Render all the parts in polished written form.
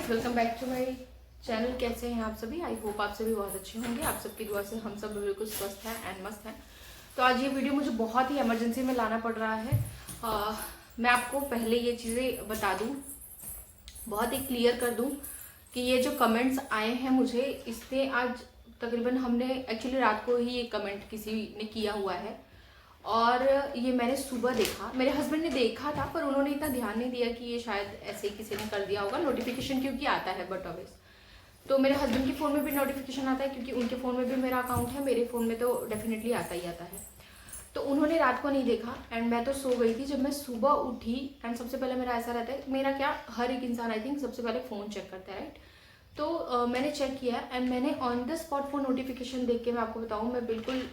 Welcome back to my channel. कैसे हैं आप सभी? आई होप आप सभी बहुत अच्छे होंगे। आप सबकी दुआ से हम सब बिल्कुल स्वस्थ हैं एंड मस्त हैं। तो आज ये वीडियो मुझे बहुत ही इमरजेंसी में लाना पड़ रहा है। मैं आपको पहले ये चीज़ें बता दूं, बहुत ही क्लियर कर दूं कि ये जो कमेंट्स आए हैं मुझे, इसने आज तकरीबन हमने एक्चुअली रात को ही ये कमेंट किसी ने किया हुआ है और ये मैंने सुबह देखा। मेरे हस्बैंड ने देखा था पर उन्होंने इतना ध्यान नहीं दिया कि ये शायद ऐसे ही किसी ने कर दिया होगा। नोटिफिकेशन क्योंकि आता है बट ऑब्वियस, तो मेरे हस्बैंड के फ़ोन में भी नोटिफिकेशन आता है क्योंकि उनके फ़ोन में भी मेरा अकाउंट है, मेरे फ़ोन में तो डेफिनेटली आता ही आता है। तो उन्होंने रात को नहीं देखा एंड मैं तो सो गई थी। जब मैं सुबह उठी एंड सबसे पहले मेरा ऐसा रहता है, मेरा क्या हर एक इंसान आई थिंक सबसे पहले फ़ोन चेक करता है, राइट? तो मैंने चेक किया एंड मैंने ऑन द स्पॉट वो नोटिफिकेशन देख के, मैं आपको बताऊँ, मैं बिल्कुल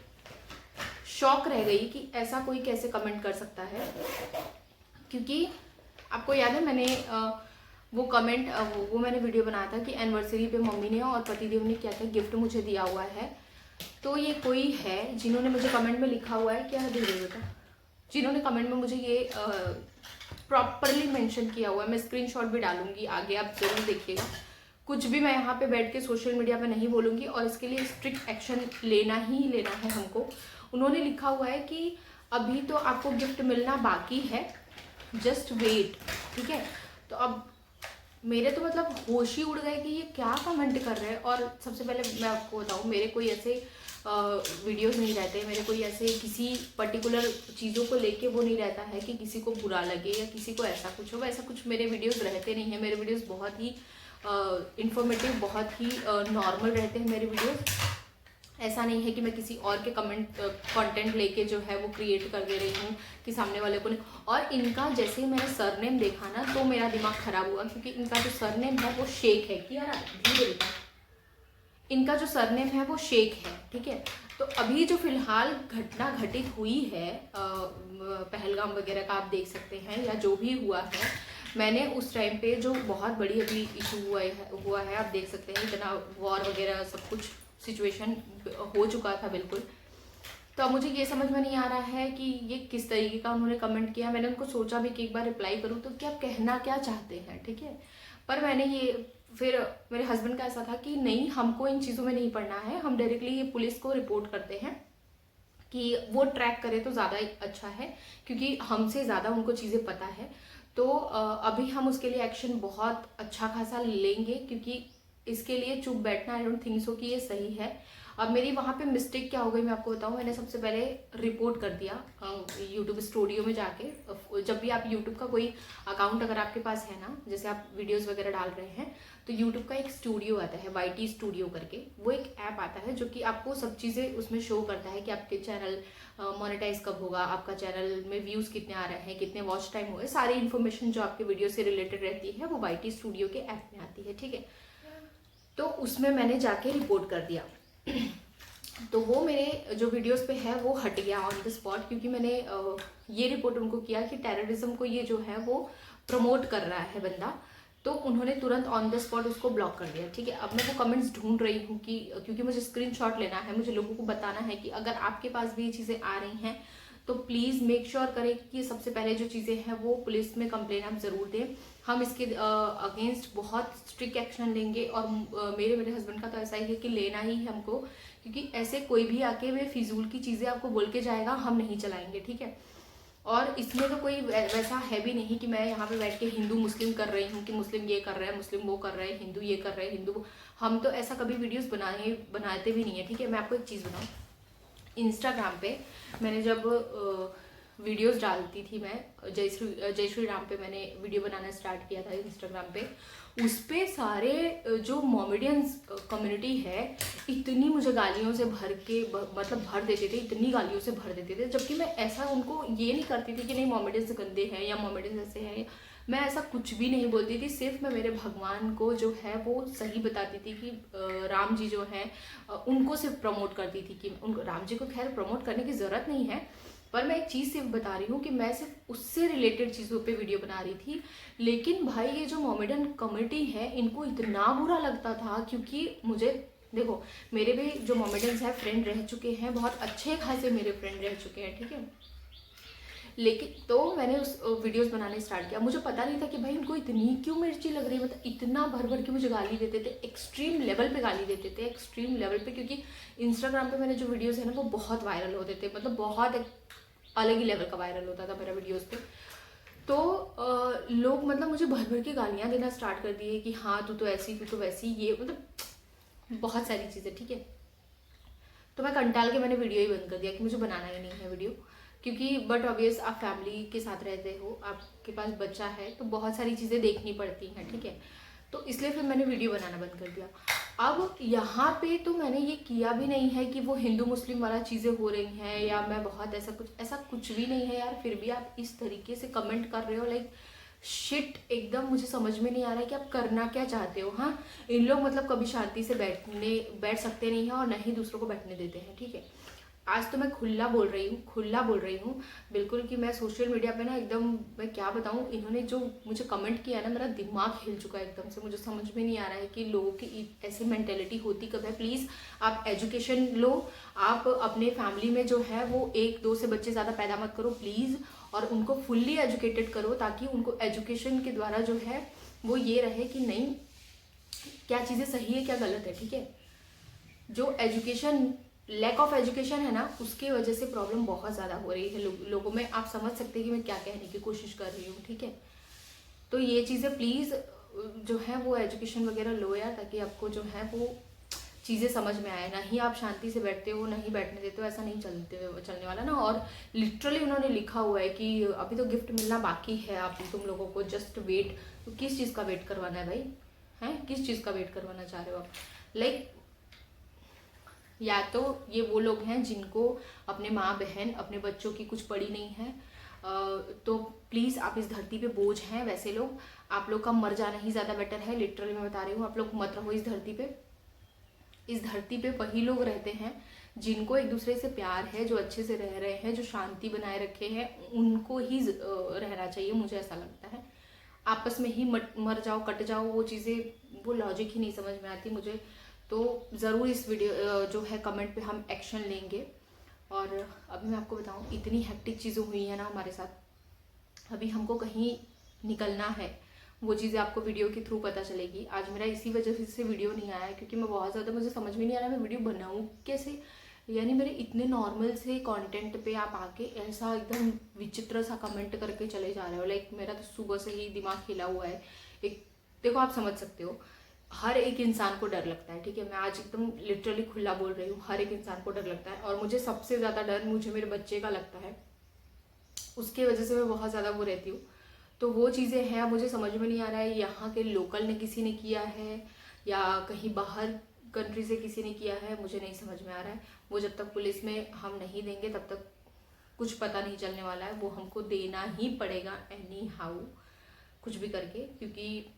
शॉक रह गई कि ऐसा कोई कैसे कमेंट कर सकता है। क्योंकि आपको याद है मैंने वो कमेंट वो मैंने वीडियो बनाया था कि एनिवर्सरी पे मम्मी ने और पतिदेव ने क्या क्या गिफ्ट मुझे दिया हुआ है। तो ये कोई है जिन्होंने मुझे कमेंट में लिखा हुआ है, क्या है दे बेटा, जिन्होंने कमेंट में मुझे ये प्रॉपरली मेंशन किया हुआ है। मैं स्क्रीनशॉट भी डालूंगी आगे, आप जरूर देखिएगा। कुछ भी मैं यहाँ पे बैठ के सोशल मीडिया पे नहीं बोलूँगी और इसके लिए स्ट्रिक्ट एक्शन लेना ही लेना है हमको। उन्होंने लिखा हुआ है कि अभी तो आपको गिफ्ट मिलना बाकी है, जस्ट वेट, ठीक है? तो अब मेरे तो मतलब होश ही उड़ गए कि ये क्या कमेंट कर रहे हैं। और सबसे पहले मैं आपको बताऊँ, मेरे कोई ऐसे वीडियोस नहीं रहते, मेरे कोई ऐसे किसी पर्टिकुलर चीज़ों को लेके वो नहीं रहता है कि किसी को बुरा लगे या किसी को ऐसा कुछ हो, वैसा कुछ मेरे वीडियोस रहते नहीं हैं। मेरे वीडियोस बहुत ही इंफॉर्मेटिव, बहुत ही नॉर्मल रहते हैं मेरे वीडियोस। ऐसा नहीं है कि मैं किसी और के कंटेंट लेके जो है वो क्रिएट कर दे रही हूँ कि सामने वाले को नहीं। और इनका जैसे ही मैंने सरनेम देखा ना तो मेरा दिमाग खराब हुआ, क्योंकि इनका जो सरनेम है वो शेख है। कि यार धीरे धीरे, इनका जो सरनेम है वो शेख है, ठीक है? तो अभी जो फिलहाल घटना घटित हुई है पहलगाम वगैरह का, आप देख सकते हैं, या जो भी हुआ है, मैंने उस टाइम पे जो बहुत बड़ी अभी इशू हुआ है, आप देख सकते हैं, इतना वॉर वगैरह सब कुछ सिचुएशन हो चुका था बिल्कुल। तो अब मुझे ये समझ में नहीं आ रहा है कि ये किस तरीके का उन्होंने कमेंट किया। मैंने उनको सोचा भी कि एक बार रिप्लाई करूँ तो क्या कहना क्या चाहते हैं, ठीक है? पर मैंने ये फिर मेरे हस्बैंड का ऐसा था कि नहीं, हमको इन चीज़ों में नहीं पड़ना है, हम डायरेक्टली ये पुलिस को रिपोर्ट करते हैं कि वो ट्रैक करे तो ज़्यादा अच्छा है, क्योंकि हमसे ज़्यादा उनको चीज़ें पता है। तो अभी हम उसके लिए एक्शन बहुत अच्छा खासा लेंगे, क्योंकि इसके लिए चुप बैठना आई डोंट थिंक सो कि ये सही है। अब मेरी वहाँ पे मिस्टेक क्या हो गई मैं आपको बताऊँ। मैंने सबसे पहले रिपोर्ट कर दिया यूट्यूब स्टूडियो में जाके। जब भी आप यूट्यूब का कोई अकाउंट अगर आपके पास है ना, जैसे आप वीडियोस वगैरह डाल रहे हैं, तो यूट्यूब का एक स्टूडियो आता है, YT स्टूडियो करके, वो एक ऐप आता है जो कि आपको सब चीज़ें उसमें शो करता है कि आपके चैनल मोनेटाइज कब होगा, आपका चैनल में व्यूज़ कितने आ रहे हैं, कितने वॉच टाइम हुए, सारी इन्फॉर्मेशन जो आपके वीडियो से रिलेटेड रहती है वो YT स्टूडियो के ऐप में आती है, ठीक है? तो उसमें मैंने जाके रिपोर्ट कर दिया। तो वो मेरे जो वीडियोस पे है वो हट गया ऑन द स्पॉट, क्योंकि मैंने ये रिपोर्ट उनको किया कि टेररिज्म को ये जो है वो प्रमोट कर रहा है बंदा। तो उन्होंने तुरंत ऑन द स्पॉट उसको ब्लॉक कर दिया, ठीक है? अब मैं वो कमेंट्स ढूंढ रही हूँ कि क्योंकि मुझे स्क्रीनशॉट लेना है, मुझे लोगों को बताना है कि अगर आपके पास भी ये चीज़ें आ रही हैं तो प्लीज़ मेक श्योर करें कि सबसे पहले जो चीज़ें हैं वो पुलिस में कंप्लेन आप ज़रूर दें। हम इसके अगेंस्ट बहुत स्ट्रिक्ट एक्शन लेंगे। और मेरे हस्बैंड का तो ऐसा ही है कि लेना ही है हमको, क्योंकि ऐसे कोई भी आके वे फिजूल की चीज़ें आपको बोल के जाएगा, हम नहीं चलाएंगे, ठीक है? और इसमें तो कोई वैसा है भी नहीं कि मैं यहाँ पे बैठ के हिंदू मुस्लिम कर रही हूँ कि मुस्लिम ये कर रहे हैं, मुस्लिम वो कर रहे हैं, हिंदू ये कर रहे हैं, हिंदू। हम तो ऐसा कभी वीडियोस बनाते भी नहीं है, ठीक है? मैं आपको एक चीज़ बताऊँ, इंस्टाग्राम पे मैंने जब वीडियोस डालती थी, मैं जय श्री राम पे मैंने वीडियो बनाना स्टार्ट किया था इंस्टाग्राम पे, उस पे सारे जो मोमेडियंस कम्युनिटी है इतनी मुझे गालियों से मतलब भर देते थे, इतनी गालियों से भर देते थे, जबकि मैं ऐसा उनको ये नहीं करती थी कि नहीं मोमेडियंस गंदे हैं या मोमेडियंस ऐसे हैं। मैं ऐसा कुछ भी नहीं बोलती थी, सिर्फ मैं मेरे भगवान को जो है वो सही बताती थी कि राम जी जो हैं उनको सिर्फ प्रमोट करती थी कि उनको, राम जी को खैर प्रमोट करने की ज़रूरत नहीं है, पर मैं एक चीज़ सिर्फ बता रही हूँ कि मैं सिर्फ उससे रिलेटेड चीज़ों पे वीडियो बना रही थी। लेकिन भाई ये जो मोमेडियन कम्युनिटी है इनको इतना बुरा लगता था, क्योंकि मुझे देखो, मेरे भी जो मोमेडियंस हैं फ्रेंड रह चुके हैं, बहुत अच्छे खासे मेरे फ्रेंड रह चुके हैं, ठीक है? लेकिन तो मैंने उस वीडियोस बनाने स्टार्ट किया। मुझे पता नहीं था कि भाई उनको इतनी क्यों मिर्ची लग रही है, मतलब इतना भर भर के मुझे गाली देते थे, एक्सट्रीम लेवल पे गाली देते थे, एक्सट्रीम लेवल पे। क्योंकि इंस्टाग्राम पे मेरे जो वीडियोस है ना वो बहुत वायरल होते थे, मतलब बहुत एक अलग ही लेवल का वायरल होता था मेरा वीडियोस पे। तो लोग मतलब मुझे भर भर के गालियाँ देना स्टार्ट कर दिए कि हाँ तू तो ऐसी, तू तो वैसी, ये मतलब बहुत सारी चीज़ें, ठीक है। तो मैं कंटाल के मैंने वीडियो ही बंद कर दिया कि मुझे बनाना ही नहीं है वीडियो। क्योंकि बट ऑब्वियस आप फैमिली के साथ रहते हो, आपके पास बच्चा है, तो बहुत सारी चीज़ें देखनी पड़ती हैं, ठीक है। तो इसलिए फिर मैंने वीडियो बनाना बंद कर दिया। अब यहाँ पे तो मैंने ये किया भी नहीं है कि वो हिंदू मुस्लिम वाला चीज़ें हो रही हैं या मैं बहुत ऐसा कुछ भी नहीं है यार। फिर भी आप इस तरीके से कमेंट कर रहे हो, लाइक शिट, एकदम मुझे समझ में नहीं आ रहा है कि आप करना क्या चाहते हो। हाँ, इन लोग मतलब कभी शांति से बैठ सकते नहीं हैं और न ही दूसरों को बैठने देते हैं, ठीक है। आज तो मैं खुला बोल रही हूँ बिल्कुल कि मैं सोशल मीडिया पे ना एकदम, मैं क्या बताऊँ, इन्होंने जो मुझे कमेंट किया ना, मेरा दिमाग हिल चुका है एकदम से। मुझे समझ में नहीं आ रहा है कि लोगों की ऐसी मेंटेलिटी होती कब है। प्लीज़ आप एजुकेशन लो, आप अपने फैमिली में जो है वो 1-2 से बच्चे ज़्यादा पैदा मत करो प्लीज़, और उनको फुल्ली एजुकेटेड करो, ताकि उनको एजुकेशन के द्वारा जो है वो ये रहे कि नहीं क्या चीज़ें सही है क्या गलत है, ठीक है। जो एजुकेशन, लैक ऑफ एजुकेशन है ना, उसकी वजह से प्रॉब्लम बहुत ज़्यादा हो रही है लोगों में। आप समझ सकते हैं कि मैं क्या कहने की कोशिश कर रही हूँ, ठीक है। तो ये चीज़ें प्लीज़ जो है वो एजुकेशन वगैरह लो यार, ताकि आपको जो है वो चीज़ें समझ में आए। ना ही आप शांति से बैठते हो, ना ही बैठने देते हो, ऐसा नहीं चलने वाला ना। और लिटरली उन्होंने लिखा हुआ है कि अभी तो गिफ्ट मिलना बाकी है, आप तुम लोगों को जस्ट वेट। तो किस चीज़ का वेट करवाना है भाई, हैं किस चीज़ का वेट करवाना चाह रहे हो आप? लाइक या तो ये वो लोग हैं जिनको अपने माँ बहन अपने बच्चों की कुछ पड़ी नहीं है, तो प्लीज़ आप इस धरती पे बोझ हैं वैसे लोग, आप लोग का मर जाना ही ज़्यादा बेटर है। लिटरली मैं बता रही हूँ, आप लोग मत रहो इस धरती पे। इस धरती पे वही लोग रहते हैं जिनको एक दूसरे से प्यार है, जो अच्छे से रह रहे हैं, जो शांति बनाए रखे हैं, उनको ही रहना चाहिए, मुझे ऐसा लगता है। आपस में ही मर जाओ, कट जाओ, वो चीज़ें, वो लॉजिक ही नहीं समझ में आती मुझे। तो ज़रूर इस वीडियो जो है कमेंट पे हम एक्शन लेंगे। और अभी मैं आपको बताऊं, इतनी हेक्टिक चीज़ें हुई हैं ना हमारे साथ, अभी हमको कहीं निकलना है, वो चीज़ें आपको वीडियो के थ्रू पता चलेगी। आज मेरा इसी वजह से वीडियो नहीं आया है, क्योंकि मैं बहुत ज़्यादा, मुझे समझ में नहीं आ रहा मैं वीडियो बनाऊँ कैसे। यानी मेरे इतने नॉर्मल से कंटेंट पे आप आके ऐसा एकदम विचित्र सा कमेंट करके चले जा रहे हो। लाइक मेरा तो सुबह से ही दिमाग हिला हुआ है। एक देखो, आप समझ सकते हो, हर एक इंसान को डर लगता है, ठीक है। मैं आज एकदम लिटरली खुला बोल रही हूँ, हर एक इंसान को डर लगता है। और मुझे सबसे ज़्यादा डर मुझे मेरे बच्चे का लगता है, उसकी वजह से मैं बहुत ज़्यादा वो रहती हूँ। तो वो चीज़ें हैं, मुझे समझ में नहीं आ रहा है यहाँ के लोकल ने किसी ने किया है या कहीं बाहर कंट्री से किसी ने किया है, मुझे नहीं समझ में आ रहा है। वो जब तक पुलिस में हम नहीं देंगे तब तक कुछ पता नहीं चलने वाला है। वो हमको देना ही पड़ेगा एनी हाउ, कुछ भी करके, क्योंकि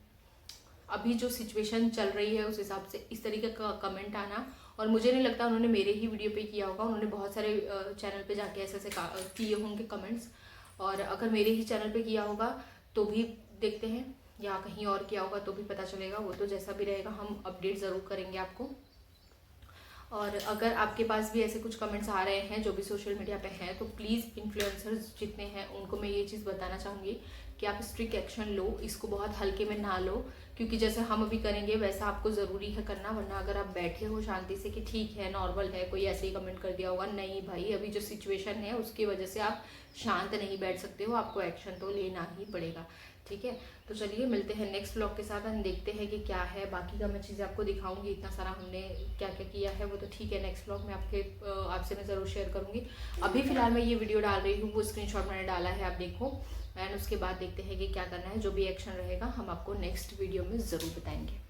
अभी जो सिचुएशन चल रही है उस हिसाब से इस तरीके का कमेंट आना, और मुझे नहीं लगता उन्होंने मेरे ही वीडियो पे किया होगा, उन्होंने बहुत सारे चैनल पे जाके ऐसे किए होंगे कमेंट्स। और अगर मेरे ही चैनल पे किया होगा तो भी देखते हैं, या कहीं और किया होगा तो भी पता चलेगा। वो तो जैसा भी रहेगा हम अपडेट ज़रूर करेंगे आपको। और अगर आपके पास भी ऐसे कुछ कमेंट्स आ रहे हैं जो भी सोशल मीडिया पे हैं, तो प्लीज़ इन्फ्लुएंसर्स जितने हैं उनको मैं ये चीज़ बताना चाहूँगी कि आप स्ट्रिक्ट एक्शन लो, इसको बहुत हल्के में ना लो। क्योंकि जैसे हम अभी करेंगे वैसा आपको ज़रूरी है करना, वरना अगर आप बैठे हो शांति से कि ठीक है नॉर्मल है, कोई ऐसे ही कमेंट कर दिया होगा, नहीं भाई, अभी जो सिचुएशन है उसकी वजह से आप शांत नहीं बैठ सकते हो, आपको एक्शन तो लेना ही पड़ेगा, ठीक है। तो चलिए मिलते हैं नेक्स्ट व्लॉग के साथ, हम देखते हैं कि क्या है। बाकी का मैं चीज़ें आपको दिखाऊंगी, इतना सारा हमने क्या क्या किया है वो तो ठीक है, नेक्स्ट व्लॉग में आपसे मैं ज़रूर शेयर करूंगी। अभी फिलहाल मैं ये वीडियो डाल रही हूँ, वो स्क्रीनशॉट मैंने डाला है, आप देखो। एंड उसके बाद देखते हैं कि क्या करना है, जो भी एक्शन रहेगा हम आपको नेक्स्ट वीडियो में ज़रूर बताएंगे।